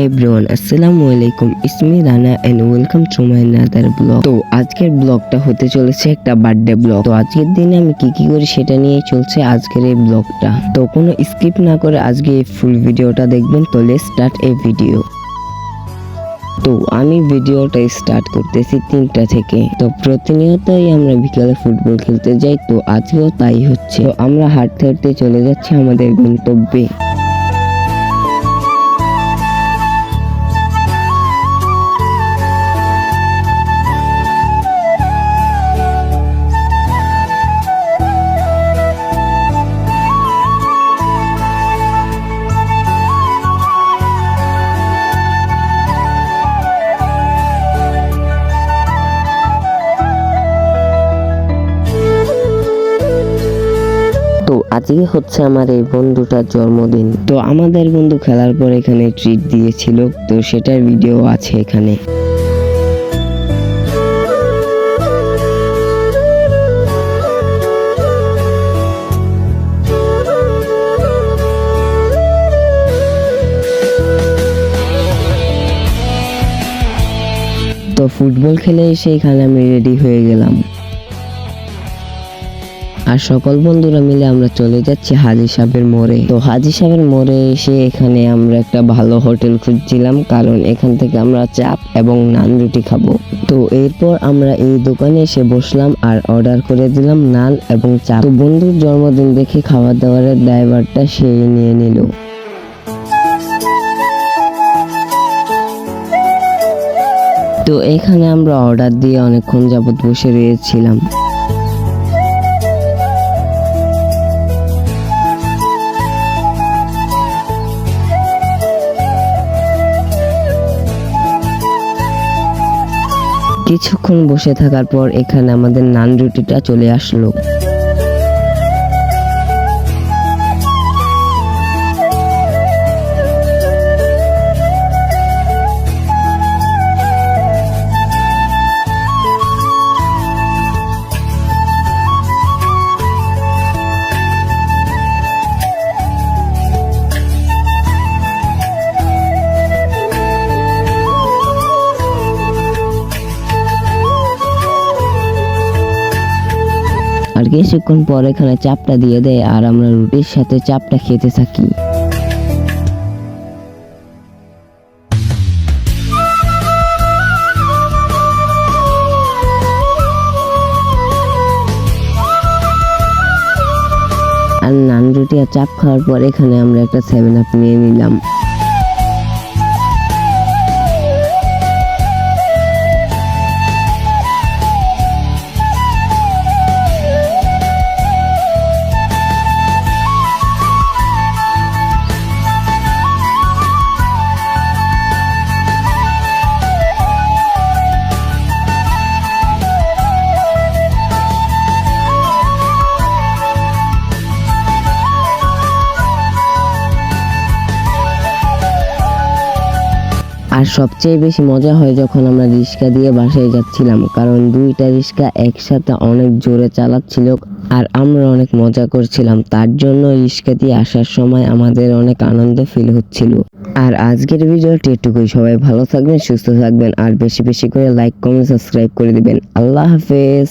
Everyone, আসসালামু আলাইকুম। ইসমি Rana and welcome to my another blog. তো আজকের ব্লগটা হতে চলেছে একটা বার্থডে ব্লগ। তো আজকের দিনে আমি কি করি সেটা নিয়ে চলছে আজকের এই ব্লগটা। তো কোনো স্কিপ না করে আজকে এই ফুল ভিডিওটা দেখবেন। তো লেটস স্টার্ট এই ভিডিও। তো আমি ভিডিওটা স্টার্ট করতেছি 3টা থেকে। তো প্রতিনিয়তই আমরা বিকালে ফুটবল খেলতে যাই, তো আজকেও তাই হচ্ছে। তো আমরা হাঁটতে হাঁটতে চলে যাচ্ছি আমাদের গন্তব্যে। তো আজকে হচ্ছে আমার এই বন্ধুটার জন্মদিন। তো আমাদের বন্ধু খেলার পর এখানে ট্রিট দিয়েছিল, তো সেটার ভিডিও আছে এখানে। তো ফুটবল খেলে এসে এখানে আমি রেডি হয়ে গেলাম, আর সকল বন্ধুরা মিলে আমরা চলে যাচ্ছি হাজী সাহেবের মোড়ে। তো হাজী সাহেবের মোড়ে এসে এখানে আমরা একটা ভালো হোটেল খুঁজছিলাম, কারণ এখান থেকে আমরা চাপ এবং নান রুটি খাবো। তো এরপর আমরা এই দোকানে এসে বসলাম আর অর্ডার করে দিলাম নান এবং চাপ। তো বন্ধুর জন্মদিন দেখে খাবার দাবারের ড্রাইভারটা সেই নিয়ে নিল। তো এখানে আমরা অর্ডার দিয়ে অনেকক্ষণ যাবত বসে রয়েছিলাম। কিছুক্ষণ বসে থাকার পর এখানে আমাদের নান রুটিটা চলে আসলো। আর কিছুক্ষণ পর এখানে চাপটা দিয়ে দেয় আর আমরা রুটির সাথে চাপটা খেতে থাকি। আর নান রুটি আর চাপ খাওয়ার পর এখানে আমরা একটা 7 আপ নিয়ে নিলাম। আর সবচেয়ে বেশি মজা হয় যখন আমরা রিক্সা দিয়ে বাসায় যাচ্ছিলাম, কারণ 2টা রিক্সা একসাথে অনেক জোরে চালাচ্ছিল আর আমরা অনেক মজা করছিলাম। তার জন্য রিক্সা দিয়ে আসার সময় আমাদের অনেক আনন্দ ফিল হচ্ছিল। আর আজকের ভিডিওটি এটুকুই। সবাই ভালো থাকবেন, সুস্থ থাকবেন, আর বেশি বেশি করে লাইক, কমেন্ট, সাবস্ক্রাইব করে দিবেন। আল্লাহ হাফেজ।